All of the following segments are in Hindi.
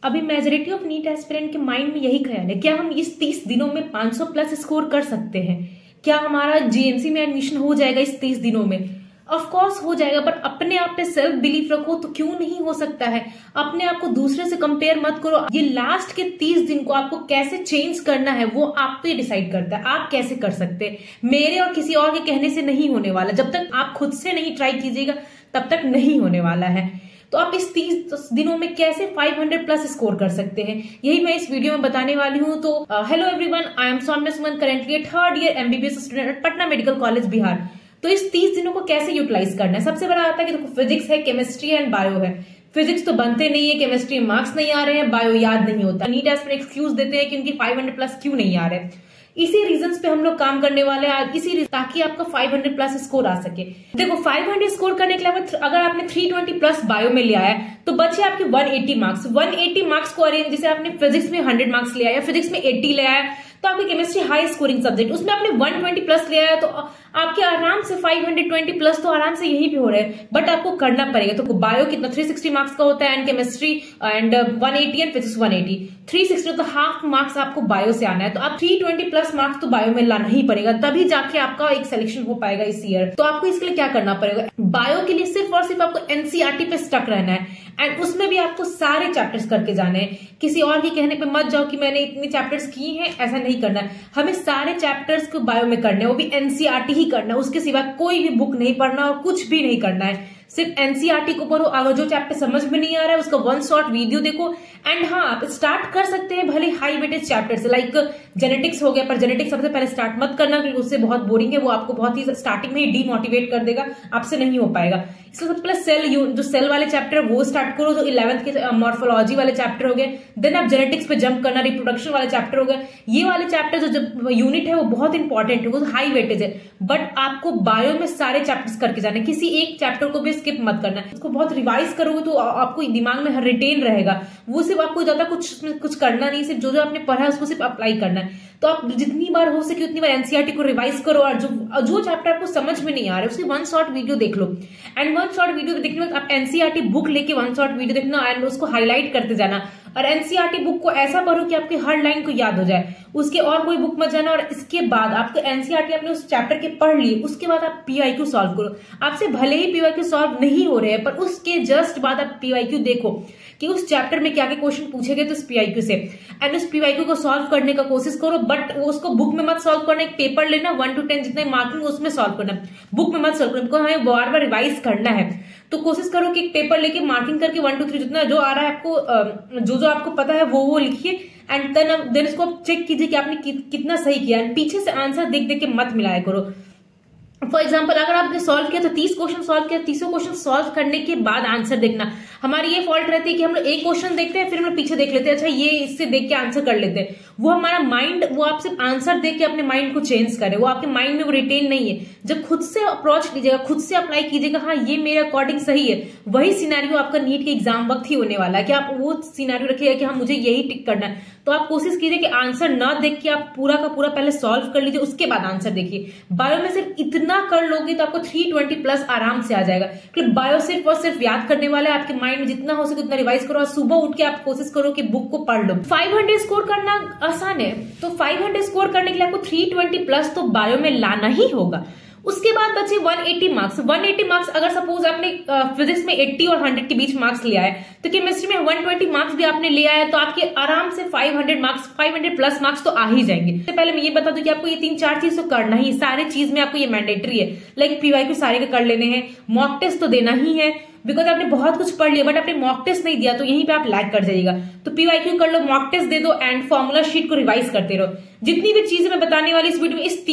अभी मेजोरिटी ऑफ नीट एस्पिरेंट के माइंड में यही ख्याल है, क्या हम इस 30 दिनों में 500 प्लस स्कोर कर सकते हैं? क्या हमारा जीएमसी में एडमिशन हो जाएगा इस 30 दिनों में? ऑफ कोर्स हो जाएगा, बट अपने आप पे सेल्फ बिलीफ रखो तो क्यों नहीं हो सकता है। अपने आप को दूसरे से कंपेयर मत करो। ये लास्ट के 30 दिन को आपको कैसे चेंज करना है वो आप पे डिसाइड करता है, आप कैसे कर सकते हैं। मेरे और किसी और के कहने से नहीं होने वाला। जब तक आप खुद से नहीं ट्राई कीजिएगा तब तक नहीं होने वाला है। तो आप इस 30 दिनों में कैसे 500 प्लस स्कोर कर सकते हैं, यही मैं इस वीडियो में बताने वाली हूँ। तो hello everyone, I am Saumya Suman, currently 3rd year MBBS student at Patna medical college Bihar. तो इस 30 दिनों को कैसे यूटिलाइज करना है? सबसे बड़ा आता है कि देखो, फिजिक्स है, केमिस्ट्री है एंड बायो है। फिजिक्स तो बनते नहीं है, केमिस्ट्री में मार्क्स नहीं आ रहे हैं, बायो याद नहीं होता। नीट एस्पिरेंट एक्सक्यूज देते हैं कि उनकी 500 प्लस क्यों नहीं आ रहे। इसी रीजंस पे हम लोग काम करने वाले हैं आज, ताकि आपका 500 प्लस स्कोर आ सके। देखो, 500 स्कोर करने के लिए अगर आपने 320 प्लस बायो में लिया है तो बचे आपके 180 मार्क्स। 180 मार्क्स को अरेंज, जैसे आपने फिजिक्स में 100 मार्क्स लिया है या फिजिक्स में 80 लिया है तो आपकी केमिस्ट्री हाई स्कोरिंग सब्जेक्ट, उसमें आपने 120 प्लस लिया है तो आपके आराम से 520 प्लस तो आराम से यही भी हो रहे हैं। बट आपको करना पड़ेगा। तो बायो कितना 360 मार्क्स का होता है and chemistry and 180 and physics 180। 360 तो हाफ मार्क्स आपको बायो से आना है, तो आप 320 प्लस मार्क्स तो बायो में लाना ही पड़ेगा, तभी जाके आपका एक सिलेक्शन हो पाएगा इस ईयर। तो आपको इसके लिए क्या करना पड़ेगा? बायो के लिए सिर्फ और सिर्फ आपको एनसीईआरटी पे स्टक रहना है एंड उसमें भी आपको सारे चैप्टर्स करके जाने हैं। किसी और के कहने पे मत जाओ कि मैंने इतने चैप्टर्स किए हैं, ऐसा नहीं करना है। हमें सारे चैप्टर्स को बायो में करने हैं, वो भी एनसीईआरटी ही करना है। उसके सिवा कोई भी बुक नहीं पढ़ना और कुछ भी नहीं करना है। सिर्फ एनसीईआरटी को पढ़ो। अगर जो चैप्टर समझ में नहीं आ रहा है उसका 1 शॉर्ट वीडियो देखो। एंड हाँ, आप स्टार्ट कर सकते हैं भले हाई वेटेज चैप्टर से, लाइक जेनेटिक्स हो गया, पर जेनेटिक्स सबसे पहले स्टार्ट मत करना क्योंकि उससे बहुत बोरिंग है। वो आपको बहुत ही स्टार्टिंग में ही डीमोटिवेट कर देगा, आपसे नहीं हो पाएगा। इसलिए सबसे पहले जो सेल वाले चैप्टर वो स्टार्ट करो, जो 11th के मॉर्फोलॉजी वाले चैप्टर हो गए। देन आप जेनेटिक्स पे जंप करना, रिप्रोडक्शन वाले चैप्टर हो गए। ये वाले चैप्टर जो यूनिट है वो बहुत इंपॉर्टेंट है, वो हाई वेटेज है। बट आपको बायो में सारे चैप्टर्स करके जाने, किसी एक चैप्टर को भी स्किप मत करना। इसको बहुत रिवाइज करोगे तो आपको दिमाग में रिटेन रहेगा। वो सिर्फ आपको ज्यादा कुछ करना नहीं, सिर्फ जो आपने पढ़ा है उसको सिर्फ अप्लाई करना है। तो आप जितनी बार हो सके उतनी बार एनसीईआरटी को रिवाइज करो और जो चैप्टर आपको समझ में नहीं आ रहा है उसकी 1 शॉर्ट वीडियो देख लो। एंड 1 शॉर्ट वीडियो देखने में आप एनसीईआरटी बुक लेके 1 शॉर्ट वीडियो देखना एंड उसको हाईलाइट करते जाना। और एनसीईआरटी बुक को ऐसा पढ़ो कि आपकी हर लाइन को याद हो जाए, उसके और कोई बुक मत जाना। और इसके बाद आपको एनसीईआरटी आपने उस चैप्टर के पढ़ लिए, उसके बाद आप पीवाईक्यू सॉल्व करो। आपसे भले ही पीवाईक्यू सॉल्व नहीं हो रहे हैं, पर उसके जस्ट बाद आप पीवाईक्यू देखो कि उस चैप्टर में क्या क्या क्वेश्चन पूछे गए तो उस पीवाईक्यू से, एंड उस पीवाईक्यू को सॉल्व करने का कोशिश करो। बट वो उसको बुक में मत सॉल्व करना, एक पेपर लेना 1 to 10 जितने मार्किंग उसमें सॉल्व करना, बुक में मत सॉल्व करना, बिकॉज हमें बार बार रिवाइज करना है। तो कोशिश करो कि एक पेपर लेके मार्किंग करके 1 to 3 जितना जो आ रहा है आपको, जो आपको पता है वो लिखिए एंड देन इसको चेक कीजिए कि आपने कितना सही किया। एंड पीछे से आंसर देख देख के मत मिलाया करो। फॉर एग्जाम्पल, अगर आपने सॉल्व किया तो 30 क्वेश्चन सॉल्व किया, 30 क्वेश्चन सॉल्व करने के बाद आंसर देखना। हमारी ये फॉल्ट रहती है कि हम लोग एक क्वेश्चन देखते हैं फिर हम लोग पीछे देख लेते हैं, अच्छा ये इससे देख के आंसर कर लेते हैं। वो हमारा माइंड, वो आप सिर्फ आंसर देख के अपने माइंड को चेंज करे, वो आपके माइंड में वो रिटेन नहीं है। जब खुद से अप्रोच लीजिएगा, खुद से अप्लाई कीजिएगा, हाँ ये मेरे अकॉर्डिंग सही है, वही सिनेरियो आपका नीट के एग्जाम वक्त ही होने वाला है कि आप वो सिनेरियो रखिएगा कि हाँ मुझे यही टिक करना है। तो आप कोशिश कीजिए कि आंसर ना देख के आप पूरा का पूरा पहले सॉल्व कर लीजिए, उसके बाद आंसर देखिए। बायो में सिर्फ इतना कर लोगे तो आपको 320 प्लस आराम से आ जाएगा, क्योंकि बायो सिर्फ और सिर्फ याद करने वाला है। आपके माइंड में जितना हो सके उतना रिवाइज करो और सुबह उठ के आप कोशिश करो कि बुक को पढ़ लो। 500 स्कोर करना आसान है, तो 500 स्कोर करने के लिए आपको 320 प्लस तो बायो में लाना ही होगा। उसके बाद बचे 180 मार्क्स। 180 मार्क्स अगर सपोज आपने फिजिक्स में 80 और 100 के बीच मार्क्स लिया है तो केमिस्ट्री में 120 मार्क्स भी आपने लिया है, तो आपके आराम से 500 मार्क्स, 500 प्लस मार्क्स तो आ ही जाएंगे। इससे पहले मैं ये बता दूं कि आपको ये 3-4 चीज तो करना ही, सारे चीज में आपको ये मैंडेटरी है। लाइक पीवाईक्यू सारे के कर लेने हैं, मॉक टेस्ट तो देना ही है बिकॉज आपने बहुत कुछ पढ़ लिया बट आपने मॉक टेस्ट नहीं दिया तो यहीं पे आप लैग कर जाइएगा। तो पीवाईक्यू कर लो, मॉक टेस्ट दे दो एंड फॉर्मूला शीट को रिवाइज करते रहो। जितनी भी चीजें मैं बताने वाली इस वीडियो में, इस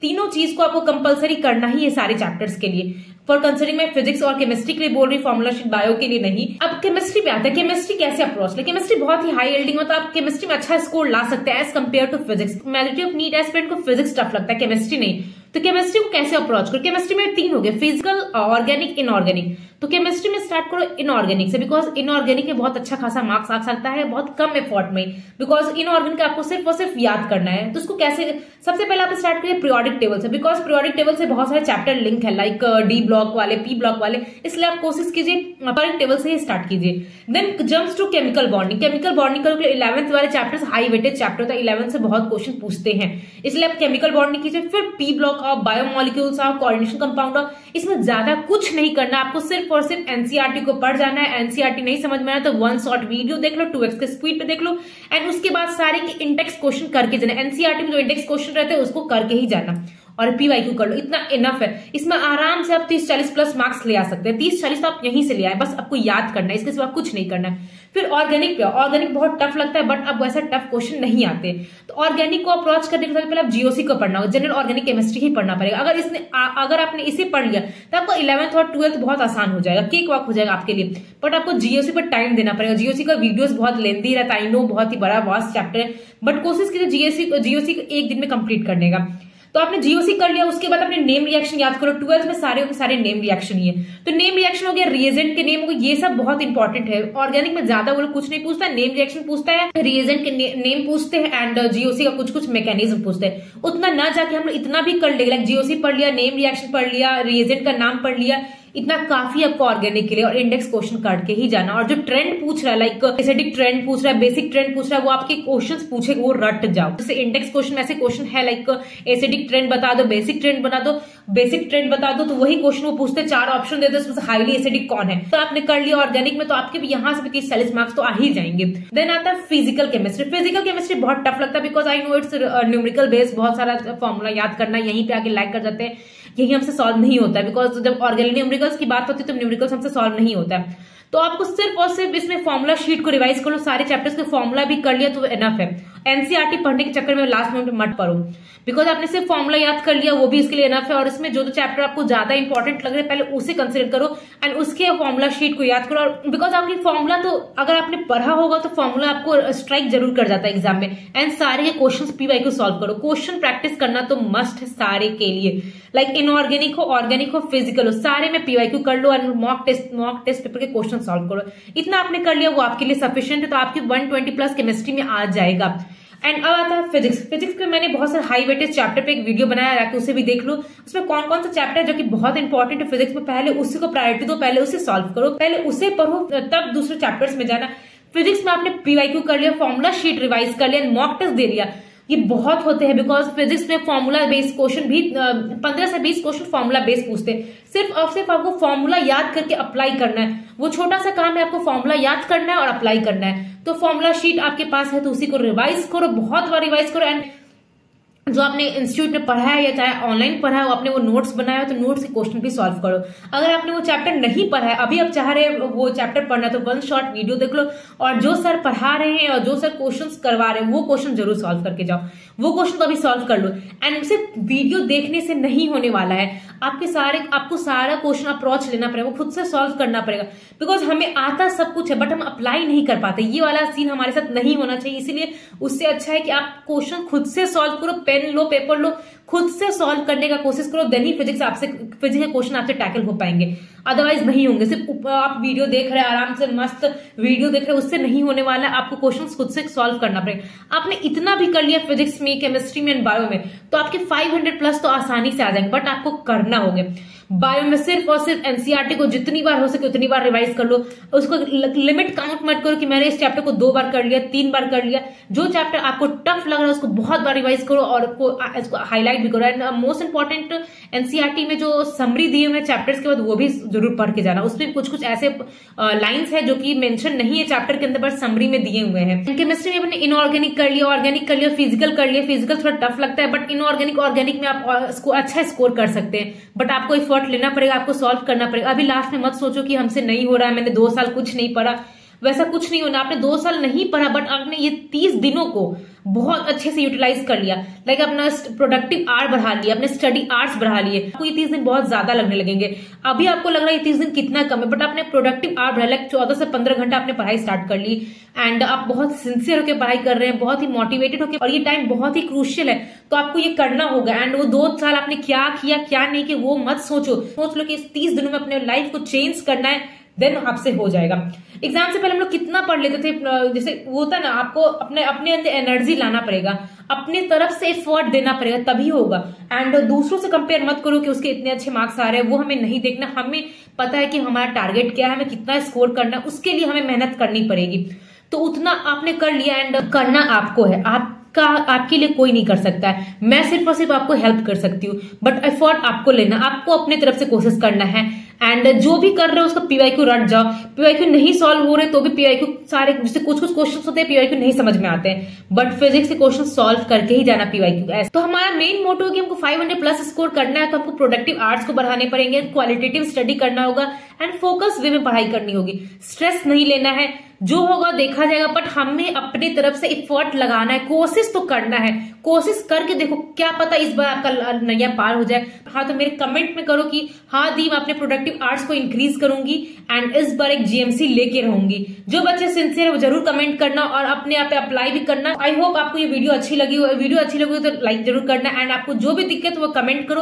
तीनों चीज को आपको कंपलसरी करना ही है सारे चैप्टर्स के लिए। फॉर कंसिडरिंग मैं फिजिक्स और केमिस्ट्री के लिए बोल रही, फॉर्मूला शीट बायो के लिए नहीं। अब केमिस्ट्री पे आता है, केमिस्ट्री कैसे अप्रोच ले। केमिस्ट्री बहुत ही हाई यील्डिंग होता है, आप केमिस्ट्री में अच्छा स्कोर ला सकते हैं as compare to physics. Majority of NEET aspirant को फिजिक्स टफ लगता है, केमिस्ट्री नहीं। तो केमिस्ट्री को कैसे अप्रोच करो? केमिस्ट्री में 3 हो गए, फिजिकल, ऑर्गेनिक, इनऑर्गेनिक। तो केमिस्ट्री में स्टार्ट करो इनऑर्गेनिक से, बिकॉज इनऑर्गेनिक में बहुत अच्छा खासा मार्क्स आ सकता है बहुत कम एफर्ट में, बिकॉज इनऑर्गेनिक आपको सिर्फ और सिर्फ याद करना है। तो उसको कैसे, सबसे पहले आप स्टार्ट करिए पीरियोडिक टेबल से, बिकॉज पीरियोडिक टेबल से बहुत सारे चैप्टर लिंक है, लाइक डी ब्लॉक वाले, पी ब्लॉक वाले, इसलिए आप कोशिश कीजिए पीरियोडिक टेबल से ही स्टार्ट कीजिए। Then jumps to chemical bonding. Chemical bonding के लिए 11th वाले चैप्टर्स हाई वेटेज चैप्टर होता है, 11th से बहुत क्वेश्चन पूछते हैं, इसलिए आप केमिकल बॉन्डिंग कीजिए। फिर पी ब्लॉक आओ, बायोमोलिक्यूल्स आओ, कोऑर्डिनेशन कंपाउंड आओ। इसमें ज्यादा कुछ नहीं करना, आपको सिर्फ और सिर्फ एनसीईआरटी को पढ़ जाना है। एनसीईआरटी नहीं समझ में आया तो 1 शॉर्ट वीडियो देख लो, 2x के स्पीड पे देख लो, एंड उसके बाद सारे के इंडेक्स क्वेश्चन करके जाना। एनसीईआरटी में जो इंडेक्स क्वेश्चन रहते हैं उसको करके ही जाना, और पीवाईक्यू कर लो, इतना इनफ है। इसमें आराम से आप 30-40 प्लस मार्क्स ले आ सकते हैं। 30-40 तो आप यहीं से ले आए, बस आपको याद करना है, इसके सिवा कुछ नहीं करना है। फिर ऑर्गेनिक पे, ऑर्गेनिक बहुत टफ लगता है, बट अब वैसा टफ क्वेश्चन नहीं आते। तो ऑर्गेनिक को अप्रोच करने के पहले आप जीओसी को पढ़ना होगा, जनरल ऑर्गेनिक केमिस्ट्री ही पढ़ना पड़ेगा। अगर आपने इसे पढ़ लिया तो आपको 11th और 12th बहुत आसान हो जाएगा, केक वॉक हो जाएगा आपके लिए। बट आपको जीओसी पर टाइम देना पड़ेगा। जीओसी का वीडियोस बहुत लेंदी रहता है, आई नो, बहुत ही बड़ा वास्ट चैप्टर है, बट कोशिश कीजिए जीओसी को 1 दिन में कंप्लीट करने का। तो आपने जीओसी कर लिया, उसके बाद अपने नेम रिएक्शन याद करो। 12th में सारे के सारे नेम रिएक्शन ही है। तो नेम रिएक्शन हो गया, रिएजेंट के नेम हो गए, ये सब बहुत इंपॉर्टेंट है। ऑर्गेनिक में ज्यादा वो कुछ नहीं पूछता, नेम रिएक्शन पूछता है, रिएजेंट के नेम पूछते हैं, एंड जीओसी का कुछ कुछ मैकेनिज्म पूछते हैं। उतना ना जाके हम इतना भी कर लेंगे, जीओसी पढ़ लिया, नेम रिएक्शन पढ़ लिया, रिएजेंट का नाम पढ़ लिया, इतना काफी आपको ऑर्गेनिक के लिए। और इंडेक्स क्वेश्चन करके ही जाना। और जो ट्रेंड पूछ रहा है, लाइक एसिडिक ट्रेंड पूछ रहा है, बेसिक ट्रेंड पूछ रहा है, वो आपके क्वेश्चंस पूछेगा, वो रट जाओ। जैसे इंडेक्स क्वेश्चन में ऐसे क्वेश्चन है, लाइक एसिडिक ट्रेंड बता दो, बेसिक ट्रेंड बता दो, बेसिक ट्रेंड बता दो, तो वही क्वेश्चन वो पूछते, 4 ऑप्शन देते, उसमें से हाईली एसिडिक कौन है। तो आपने कर लिया ऑर्गेनिक में, तो आपके भी यहाँ से भी 30-40 मार्क्स तो आ ही जाएंगे। देन आता है फिजिकल केमिस्ट्री। फिजिकल केमिस्ट्री बहुत टफ लगता है, because I know it's numerical based, बहुत सारा फॉर्मूला याद करना, यहीं पे आके लाइक कर जाते हैं, यही हमसे सॉल्व नहीं होता है, बिकॉज जब ऑर्गेनिक न्यूमेरिकल्स की बात होती है तो न्यूमेरिकल्स हमसे सॉल्व नहीं होता है। तो आपको सिर्फ और सिर्फ इसमें फॉर्मूला शीट को रिवाइज कर लो, सारे चैप्टर्स के फॉर्मूला भी कर लिया तो एनफ है। एनसीईआरटी पढ़ने के चक्कर में लास्ट मोमेंट मत पढ़ो, बिकॉज आपने सिर्फ फॉर्मूला याद कर लिया, वो भी इसके लिए एनफ है। और इसमें जो चैप्टर आपको ज्यादा इंपॉर्टेंट लग रहे हैं पहले उसे कंसिडर करो, एंड उसके फॉर्मूला शीट को याद करो। और बिकॉज आपकी फॉर्मूला तो अगर आपने पढ़ा होगा तो फॉर्मूला आपको स्ट्राइक जरूर कर जाता है एग्जाम में। एंड सारे के क्वेश्चन पीवाईक्यू सॉल्व करो, क्वेश्चन प्रैक्टिस करना तो मस्ट है सारे के लिए, लाइक इनऑर्गेनिक हो, ऑर्गेनिक हो, फिजिकल हो, सारे में पीवाईक्यू कर लो, एंड मॉक टेस्ट पेपर के क्वेश्चन सॉल्व करो। इतना आपने कर लिया, वो आपके लिए सफिशिएंट है, तो आपकी 120 प्लस केमिस्ट्री में आ जाएगा। एंड अब आता है फिजिक्स। फिजिक्स में मैंने बहुत सारे हाई वेटेज चैप्टर पे एक वीडियो बनाया है, उसे भी देख लो। उसमें कौन कौन सा चैप्टर है जो कि बहुत इंपॉर्टेंट है फिजिक्स में, पहले उसी को प्रायोरिटी दो, पहले उसे सॉल्व करो, पहले उसे पढ़ो, तब दूसरे चैप्टर्स में जाना। फिजिक्स में आपने पीवाईक्यू कर लिया, फॉर्मूला शीट रिवाइज कर लिया, मॉक टेस्ट दे लिया, ये बहुत होते हैं, बिकॉज फिजिक्स में फॉर्मूला बेस्ड क्वेश्चन भी 15 से 20 क्वेश्चन फॉर्मूला बेस्ड पूछते हैं। सिर्फ और सिर्फ आपको फॉर्मूला याद करके अप्लाई करना है, वो छोटा सा काम है, आपको फॉर्मूला याद करना है और अप्लाई करना है। तो फॉर्मूला शीट आपके पास है तो उसी को रिवाइज करो, बहुत बार रिवाइज करो। एंड जो आपने इंस्टीट्यूट में पढ़ा है या चाहे ऑनलाइन पढ़ा है, वो आपने वो नोट्स बनाया हो तो नोट्स के क्वेश्चन भी सॉल्व करो। अगर आपने वो चैप्टर नहीं पढ़ा है, अभी आप चाह रहे हैं वो चैप्टर पढ़ना, तो 1 शॉर्ट वीडियो देख लो, और जो सर पढ़ा रहे हैं और जो सर क्वेश्चंस करवा रहे हैं वो क्वेश्चन जरूर सॉल्व करके जाओ, वो क्वेश्चन तो अभी सॉल्व कर लो। एंड सिर्फ वीडियो देखने से नहीं होने वाला है, आपको सारा क्वेश्चन अप्रोच लेना पड़ेगा, वो खुद से सॉल्व करना पड़ेगा, बिकॉज हमें आता सब कुछ है बट हम अप्लाई नहीं कर पाते। ये वाला सीन हमारे साथ नहीं होना चाहिए, इसीलिए उससे अच्छा है कि आप क्वेश्चन खुद से सॉल्व करो, पेन लो, पेपर लो, खुद से सॉल्व करने का कोशिश करो, देन ही फिजिक्स के क्वेश्चन आपसे टैकल हो पाएंगे, अदरवाइज नहीं होंगे। सिर्फ आप वीडियो देख रहे हैं, आराम से मस्त वीडियो देख रहे हैं, उससे नहीं होने वाला है, आपको क्वेश्चन खुद से सॉल्व करना पड़ेगा। आपने इतना भी कर लिया फिजिक्स में, केमिस्ट्री में एंड बायो में, तो आपके 500 प्लस तो आसानी से आ जाएंगे, बट आपको करना होगा। बायो में सिर्फ और सिर्फ एनसीईआरटी को जितनी बार हो सके उतनी बार रिवाइज कर लो, उसको लिमिट काउंट मत करो कि मैंने इस चैप्टर को 2 बार कर लिया, 3 बार कर लिया। जो चैप्टर आपको टफ लग रहा है उसको बहुत बार रिवाइज करो और इसको हाईलाइट भी करो। एंड मोस्ट इंपॉर्टेंट, एनसीईआरटी में जो समरी दिए हुए चैप्टर्स के बाद वो भी जरूर पढ़ के जाना, उसमें कुछ ऐसे लाइन्स है जो कि मेंशन नहीं है चैप्टर के अंदर, बट समरी में दिए हुए हैं। केमिस्ट्री में अपने इनऑर्गेनिक कर लिया, ऑर्गेनिक कर लिया, फिजिकल कर लिया। फिजिकल थोड़ा टफ लगता है, बट ऑर्गेनिक में आप अच्छा स्कोर कर सकते हैं, बट आपको एफर्ट लेना पड़ेगा, आपको सॉल्व करना पड़ेगा। अभी लास्ट में मत सोचो कि हमसे नहीं हो रहा है, मैंने 2 साल कुछ नहीं पढ़ा, वैसा कुछ नहीं होना। आपने 2 साल नहीं पढ़ा, बट आपने ये 30 दिनों को बहुत अच्छे से यूटिलाइज कर लिया, लाइक अपना प्रोडक्टिव आवर बढ़ा लिया, अपने स्टडी आवर्स बढ़ा लिए, आपको ये 30 दिन बहुत ज्यादा लगने लगेंगे। अभी आपको लग रहा है ये 30 दिन कितना कम है, बट आपने प्रोडक्टिव आवर बढ़ा, लाइक 14 से 15 घंटा आपने पढ़ाई स्टार्ट कर ली एंड आप बहुत सिंसियर होकर पढ़ाई कर रहे हैं, बहुत ही मोटिवेटेड होकर, और ये टाइम बहुत ही क्रूशियल है, तो आपको ये करना होगा। एंड वो 2 साल आपने क्या किया क्या नहीं किया वो मत सोचो, सोच लो कि इस 30 दिनों में अपने लाइफ को चेंज करना है, देन आपसे हो जाएगा। एग्जाम से पहले हम लोग कितना पढ़ लेते थे, जैसे वो होता ना, आपको अपने अंदर एनर्जी लाना पड़ेगा, अपने तरफ से एफर्ट देना पड़ेगा, तभी होगा। एंड दूसरों से कंपेयर मत करो कि उसके इतने अच्छे मार्क्स आ रहे हैं, वो हमें नहीं देखना, हमें पता है कि हमारा टारगेट क्या है, हमें कितना स्कोर करना है, उसके लिए हमें मेहनत करनी पड़ेगी। तो उतना आपने कर लिया एंड करना आपको है, आपके लिए कोई नहीं कर सकता है, मैं सिर्फ और सिर्फ आपको हेल्प कर सकती हूँ, बट एफर्ट आपको लेना, आपको अपने तरफ से कोशिश करना है। एंड जो भी कर रहे हो उसका पीवाईक्यू रट जाओ, पीवाईक्यू नहीं सॉल्व हो रहे तो भी पीवाईक्यू सारे, जैसे कुछ क्वेश्चंस होते हैं पीवाईक्यू नहीं समझ में आते हैं, बट फिजिक्स के क्वेश्चन सॉल्व करके ही जाना पीवाईक्यू। तो हमारा मेन मोटो है कि हमको 500 प्लस स्कोर करना है, तो हमको प्रोडक्टिव आवर्स को बढ़ाने पड़ेंगे, क्वालिटेटिव स्टडी करना होगा एंड फोकस वे में पढ़ाई करनी होगी, स्ट्रेस नहीं लेना है, जो होगा देखा जाएगा, बट हमें अपनी तरफ से एफर्ट लगाना है, कोशिश तो करना है, कोशिश करके देखो, क्या पता इस बार आपका नैया पार हो जाए। हाँ, तो मेरे कमेंट में करो कि हाँ दी मैं अपने प्रोडक्टिव आवर्स को इंक्रीज करूंगी एंड इस बार एक जीएमसी लेके रहूंगी। जो बच्चे सिंसियर है वो जरूर कमेंट करना और अपने आप पे अप्लाई भी करना। आई होप आपको ये वीडियो अच्छी लगी हो, वीडियो अच्छी लगी हो तो लाइक जरूर करना एंड आपको जो भी दिक्कत हो वो कमेंट करो।